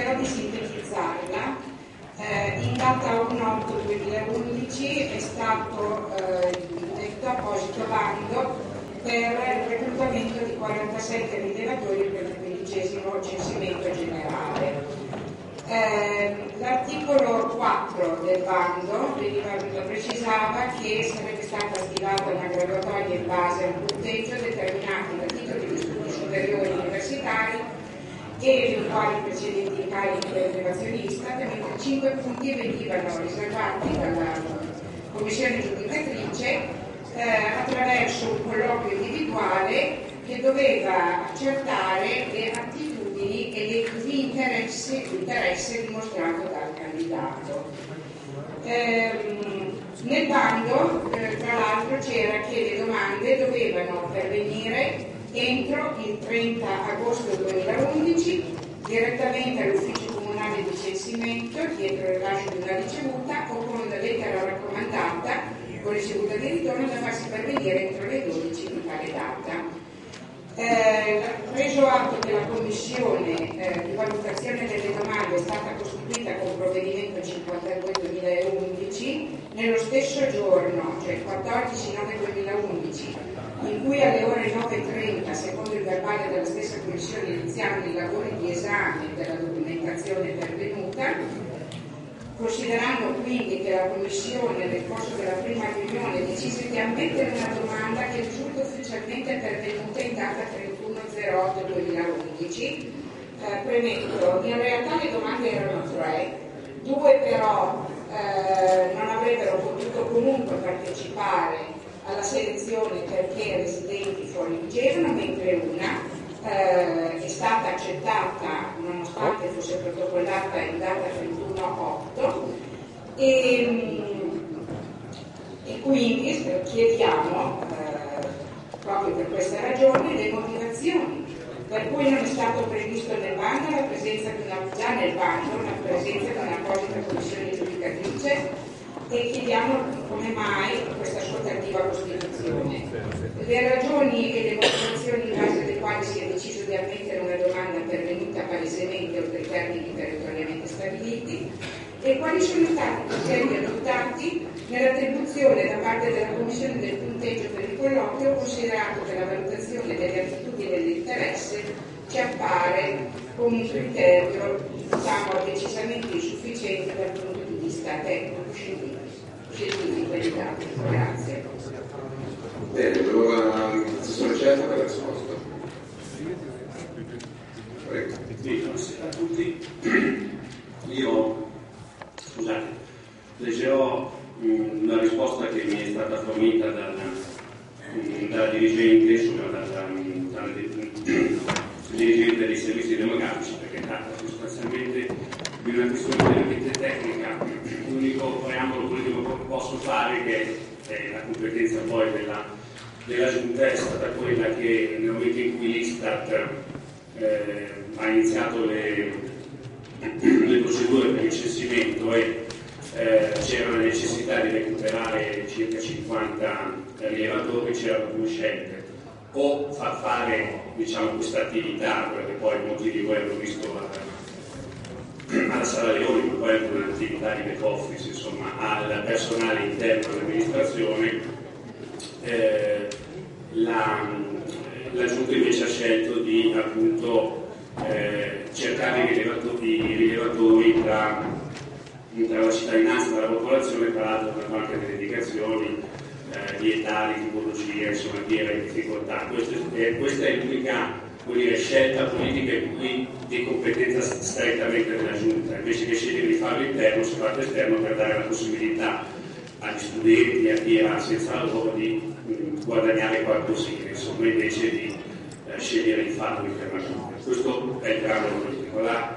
cercherò di sintetizzarla. In data 1/8/2011 è stato detto apposito bando per il reclutamento di 47 rilevatori per il 15° censimento generale. L'articolo 4 del bando precisava che sarebbe stata attivata una graduatoria in base al punteggio determinato da titoli di studi superiori universitari e eventuali precedenti incarichi dell'elevazionista, mentre 5 punti venivano riservati dalla commissione giudicatrice attraverso un colloquio individuale che doveva accertare le attitudini e l'interesse dimostrato dal candidato. Nel bando, tra l'altro, c'era che le domande dovevano pervenire entro il 30 agosto 2011 direttamente all'ufficio comunale di censimento dietro il rilascio di una ricevuta o con lettera raccomandata con ricevuta di ritorno da farsi pervenire entro le 12 di tale data. Preso atto che la commissione di valutazione delle domande è stata costituita con provvedimento 52/2011, nello stesso giorno, cioè il 14/9/2011, in cui alle ore 9:30, secondo il verbale della stessa commissione, iniziarono i lavori di esame della documentazione pervenuta, considerando quindi che la Commissione nel corso della prima riunione decise di ammettere una domanda che risulta ufficialmente pervenuta in data 31/08/2011, premetto, in realtà le domande erano 3, 2 però non avrebbero potuto comunque partecipare alla selezione perché residenti fuori vigevano, mentre una è stata accettata nonostante fosse protocollata in data 31/8 e quindi chiediamo proprio per questa ragione le motivazioni per cui non è stato previsto nel bando la presenza di un'apposita commissione giudicatrice e chiediamo come mai questa sua tardiva costituzione. Le ragioni e le motivazioni in base alle quali si è deciso di ammettere una domanda pervenuta palesemente oltre i termini territorialmente stabiliti e quali sono stati i criteri adottati nell'attribuzione da parte della Commissione del punteggio per il colloquio, considerato che la valutazione delle attitudini e dell'interesse ci appare come un criterio decisamente insufficiente dal punto di vista tecnico-scientifico dei dati. Grazie. Bene, allora l'assessore Certa per la risposta. Prego. Sì, buonasera a tutti. Io, scusate, leggerò una risposta che mi è stata fornita dalla dirigente, insomma, dalla dirigente dei servizi demografici, perché tratta sostanzialmente di una questione veramente tecnica. L'unico preambolo politico che posso fare, che è la competenza poi della Giunta, è stata quella che nel momento in cui l'Istat ha iniziato le procedure per il censimento e c'era la necessità di recuperare circa 50 rilevatori, c'erano due scelte: o far fare questa attività, quella che poi molti di voi hanno visto alla Sala Leoni, ma poi anche un'attività di back office, insomma, al personale interno dell'amministrazione. La Giunta invece ha scelto di appunto cercare i rilevatori tra la cittadinanza e la popolazione, tra l'altro per anche delle indicazioni di età, di tipologia, insomma, di era in difficoltà. Questa è l'unica scelta politica di competenza strettamente della Giunta. Invece che scegliere di farlo interno, si è fatto esterno per dare la possibilità agli studenti, a chi era senza lavoro, di guadagnare qualcosina, insomma, invece di scegliere di farlo internamente. Questo è il grande politico. La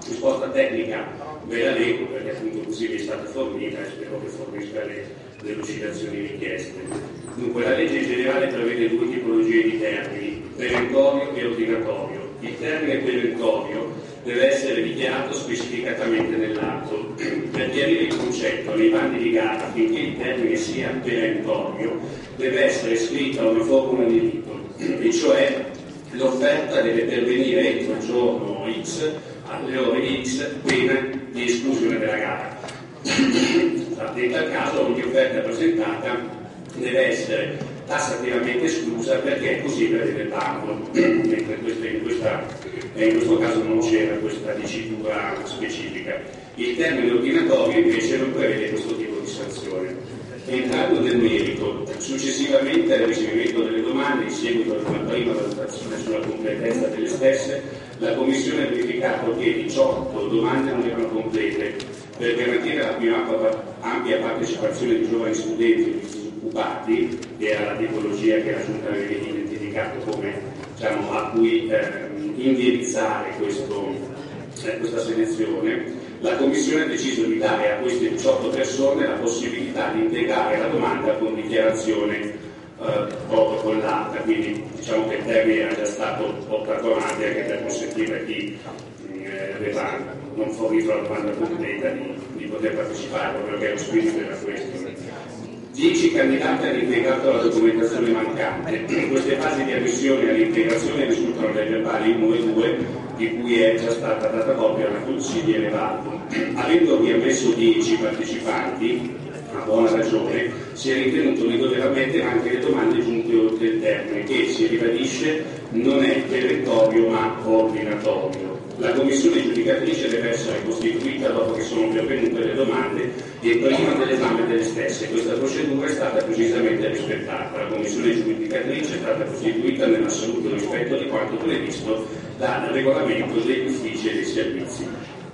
risposta tecnica ve la leggo perché appunto così vi è stata fornita e spero che fornisca le delucidazioni richieste. Dunque, la legge in generale prevede due tipologie di termini: perentorio e ordinatorio. Il termine perentorio deve essere dichiarato specificatamente nell'atto. Per chiarire il concetto, nei bandi di gara, affinché il termine sia perentorio, deve essere scritta una formula di rito, e cioè l'offerta deve pervenire entro il giorno giorno X alle ore X, pena di esclusione della gara. In tal caso ogni offerta presentata deve essere tassativamente esclusa perché è così prevede il bando, mentre in questo caso non c'era questa dicitura specifica. Il termine ordinatorio invece non prevede questo tipo di sanzione. Entrando nel merito, successivamente al ricevimento delle domande, in seguito ad una prima valutazione sulla completezza delle stesse, la Commissione ha verificato che 18 domande non erano complete. Per garantire la più ampia partecipazione di giovani studenti e disoccupati, che era la tipologia che la Giunta aveva identificato come a cui indirizzare questa selezione, la Commissione ha deciso di dare a queste 18 persone la possibilità di integrare la domanda con dichiarazione protocollata, quindi diciamo che il termine era già stato portato avanti anche per consentire a chi aveva non fornito la domanda completa di poter partecipare, proprio che lo spirito era questo. 10 candidati hanno integrato la documentazione mancante. Queste fasi di ammissione all'integrazione risultano dai verbali 1 e 2, di cui è già stata data copia alla consigliere Valdo. Avendovi ammesso 10 partecipanti, a buona ragione, si è ritenuto di dover ammettere anche le domande giunte oltre il termine, che si ribadisce non è perentorio ma ordinatorio. La commissione giudicatrice deve essere costituita dopo che sono pervenute le domande e prima dell'esame delle stesse. Questa procedura è stata precisamente rispettata. La commissione giudicatrice è stata costituita nell'assoluto rispetto di quanto previsto dal regolamento degli uffici e dei servizi.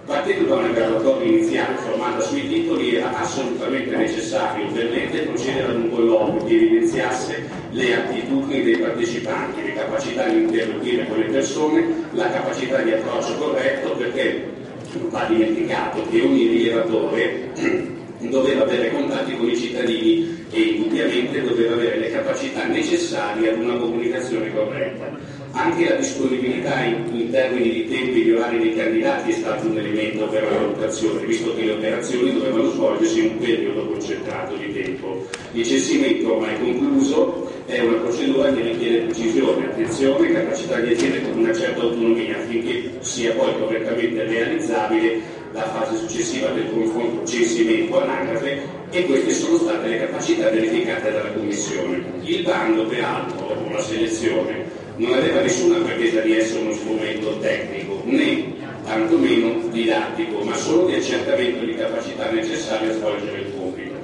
Partendo da una graduatoria iniziale formata sui titoli, era assolutamente necessario per l'ente procedere ad un colloquio che evidenziasse le attitudini dei partecipanti, le capacità di interloquire con le persone, la capacità di approccio corretto, perché non va dimenticato che ogni rilevatore doveva avere contatti con i cittadini e indubbiamente doveva avere le capacità necessarie ad una comunicazione corretta. Anche la disponibilità in termini di tempi e di orari dei candidati è stato un elemento per la valutazione, visto che le operazioni dovevano svolgersi in un periodo concentrato di tempo. Il censimento ormai concluso è una procedura che richiede precisione, attenzione e capacità di agire con una certa autonomia affinché sia poi correttamente realizzabile la fase successiva del confronto censimento-anagrafe, e queste sono state le capacità verificate dalla Commissione. Il bando, peraltro, o la selezione, non aveva nessuna pretesa di essere uno strumento tecnico, né tantomeno didattico, ma solo di accertamento di capacità necessarie a svolgere il compito.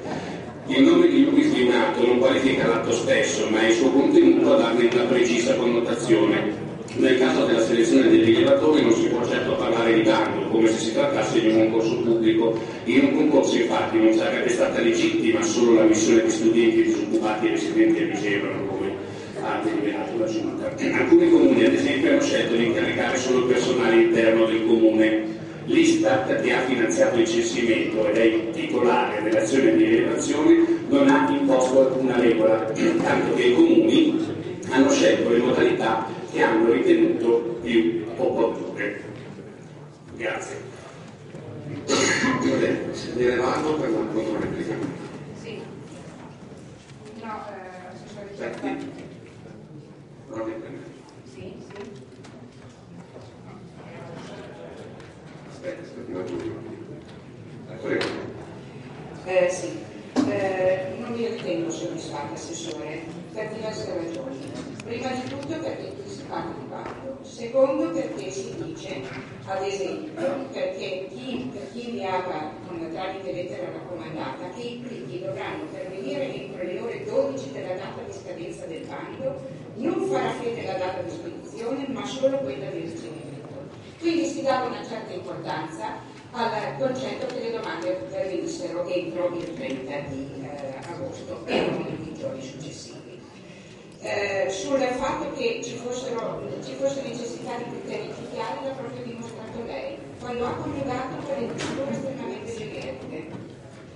Il nome di Luis Di Nato non qualifica l'atto stesso, ma è il suo contenuto a darne una precisa connotazione. Nel caso della selezione dei rilevatori non si può certo parlare di bando, come se si trattasse di un concorso pubblico. In un concorso infatti non sarebbe stata legittima solo l'ammissione di studenti disoccupati e residenti a Vigevano, come ha deliberato la Giunta. Alcuni comuni, ad esempio, hanno scelto di incaricare solo il personale interno del comune. L'Istat, che ha finanziato il censimento ed è il titolare dell'azione di rilevazione, non ha imposto alcuna regola, tanto che i comuni hanno scelto le modalità che hanno ritenuto più opportune. Grazie. Signore Valdo per la controreplica. Sì. No, assessore Sì, sì. Sì. Non mi ritengo soddisfatta, Assessore, per diverse ragioni. Prima di tutto perché qui si parla di bando, secondo perché si dice, ad esempio, perché per chi inviava tramite lettera raccomandata che i plichi dovranno pervenire entro le ore 12 della data di scadenza del bando, non farà fede la data di spedizione, ma solo quella di ricevimento. Quindi si dava una certa importanza al concetto che le domande pervenissero entro il 30 di agosto e non i giorni successivi. Sul fatto che ci fosse necessità di criteri più chiari l'ha proprio dimostrato lei, quando ha coniugato per indicatore estremamente generiche.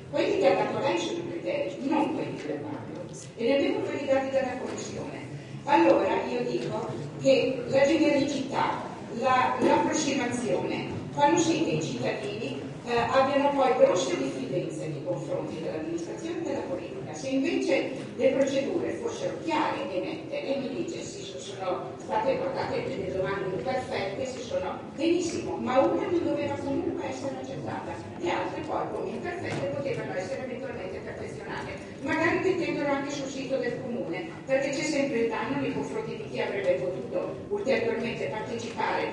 Quelli che ha dato lei sono i criteri, non quelli del bando, e nemmeno quelli dati dalla Commissione. Allora io dico che la genericità l'approssimazione, fanno sì che i cittadini abbiano poi grosse diffidenze nei confronti dell'amministrazione e della politica. Se invece le procedure fossero chiare e nette, e mi dice sono state portate delle domande imperfette, si sono benissimo, ma una non doveva comunque essere accettata, le altre poi come imperfette potevano essere eventualmente perfezionate, magari mettendolo anche sul sito del comune, perché c'è sempre il danno nei confronti di chi avrebbe potuto ulteriormente partecipare,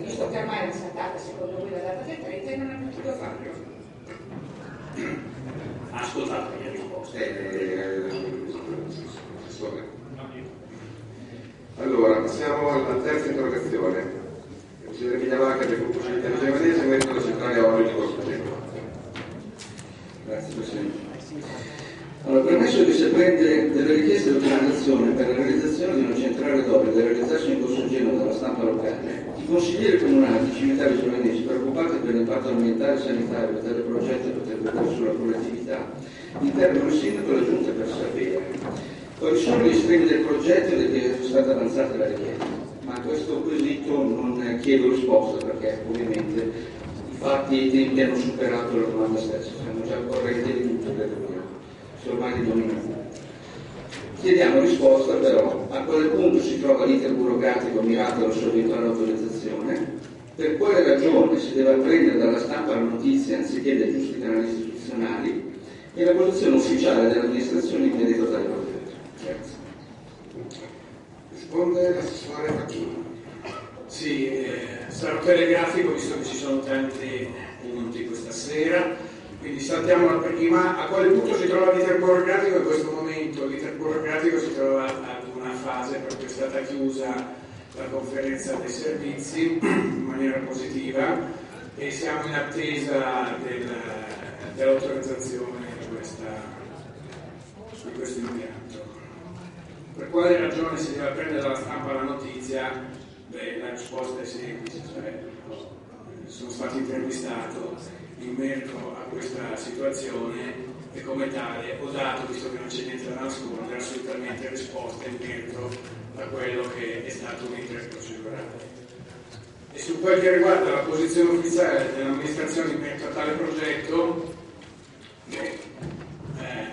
visto che ormai era saltata secondo voi la data del 30 e non ha potuto farlo. Ha ascoltato la mia risposta. Allora, passiamo alla terza interrogazione. Il consigliere Vigliavacca del gruppo Città Medese, metodo centrale Olio di Corso Genova. Grazie Presidente. Allora, permesso che si prende delle richieste di autorizzazione per la realizzazione di una centrale d'olio da realizzarsi in Corso Genova dalla stampa locale, i consiglieri comunali di Cimità Giovanesi, preoccupati per l'impatto ambientale e sanitario che tale progetto potrebbe avere sulla collettività, interrogano il sindaco e la giunta per sapere quali sono gli estremi del progetto ed è stata avanzata la richiesta. Ma a questo quesito non chiedo risposta perché ovviamente i fatti e i tempi hanno superato la domanda stessa, siamo già correnti di tutto, sono ormai di dominati. Chiediamo risposta però a quale punto si trova l'iter burocratico mirato alla sua eventuale autorizzazione, per quale ragione si deve apprendere dalla stampa la notizia anziché dai giusti canali istituzionali e la posizione ufficiale dell'amministrazione in merito a tale progetto. Grazie. Risponde l'assessore Facchini. Sì, sarò telegrafico visto che ci sono tanti punti questa sera, quindi saltiamo la prima. A quale punto si trova l'iter burocratico? In questo momento l'iter burocratico si trova ad una fase perché è stata chiusa la conferenza dei servizi in maniera positiva e siamo in attesa dell'autorizzazione di questo impianto. Per quale ragione si deve prendere dalla stampa la notizia? Beh, la risposta è semplice, cioè sono stato intervistato in merito a questa situazione e come tale ho dato, visto che non c'è niente da nascondere, assolutamente risposte in merito a quello che è stato un iter procedurale. E su quel che riguarda la posizione ufficiale dell'amministrazione in merito a tale progetto,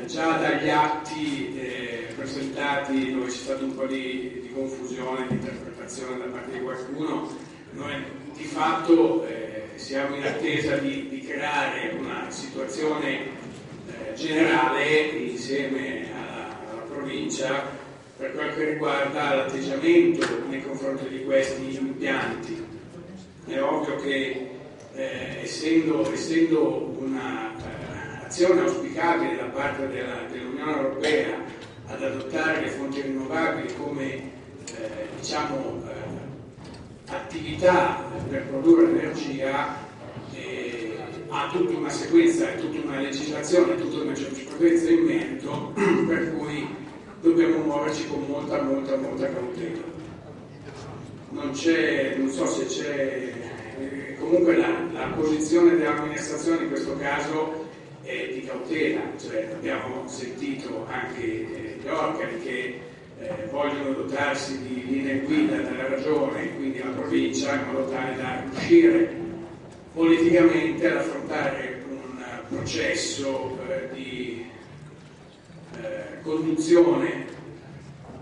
già dagli atti presentati dove c'è stato un po' di confusione, di interpretazione da parte di qualcuno, noi di fatto siamo in attesa di creare una situazione generale insieme alla provincia per quel che riguarda l'atteggiamento nei confronti di questi impianti. È ovvio che essendo una azione auspicabile da parte dell'Unione Europea ad adottare le fonti rinnovabili come attività per produrre energia, ha tutta una sequenza e tutta una legislazione, tutta una giurisprudenza in merito, per cui dobbiamo muoverci con molta cautela. Non so se c'è, comunque la posizione dell'amministrazione in questo caso è di cautela, cioè abbiamo sentito anche gli organi che vogliono dotarsi di linee guida dalla regione, quindi la provincia, in modo tale da riuscire politicamente ad affrontare un processo di conduzione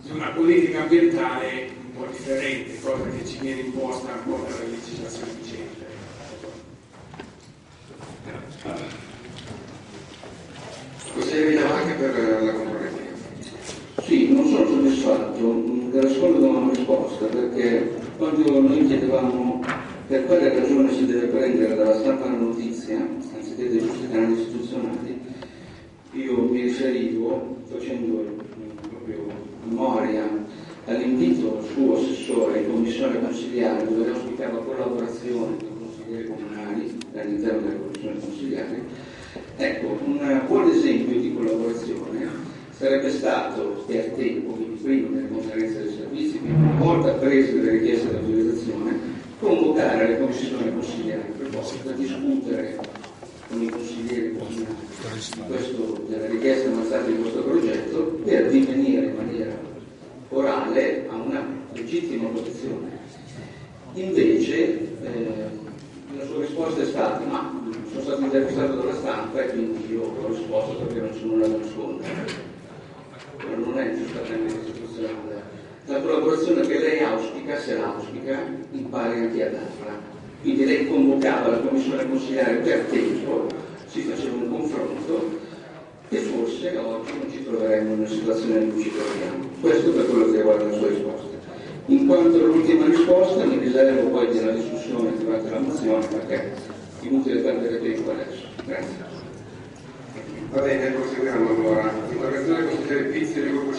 di una politica ambientale un po' differente, cosa che ci viene imposta un po' dalla legislazione vigente. Consigliere Vigliavacca per la concorrenza. Sì, non sono soddisfatto della sua risposta perché quando noi chiedevamo per quale ragione si deve prendere dalla stampa la notizia anziché dai giusti canali istituzionali, io mi riferivo facendo proprio memoria all'invito suo assessore in commissione consigliare dove auspicava collaborazione con i consiglieri comunali all'interno della commissione consigliare. Ecco, un buon esempio di collaborazione sarebbe stato, e a tempo, quindi prima delle conferenze dei servizi, quindi una volta prese le richieste di autorizzazione, convocare le commissioni consigliari per discutere con i consiglieri comunali delle richieste avanzate di questo progetto per divenire in maniera orale a una legittima posizione. Invece la sua risposta è stata: ma sono stato intervistato dalla stampa e quindi io ho risposto perché non c'è nulla da nascondere. Però non è giustamente la situazione. La collaborazione che lei auspica, se l'auspica, impari anche a darla. Quindi lei convocava la commissione consiliare per tempo, si faceva un confronto e forse oggi non ci troveremo in una situazione in cui ci troviamo. Questo per quello che riguarda la sua risposta. In quanto all'ultima risposta, mi riservo poi della discussione durante la mozione perché è inutile perdere tempo adesso. Grazie. Va bene, proseguiamo allora. Interrogazione del consigliere Pizzi del gruppo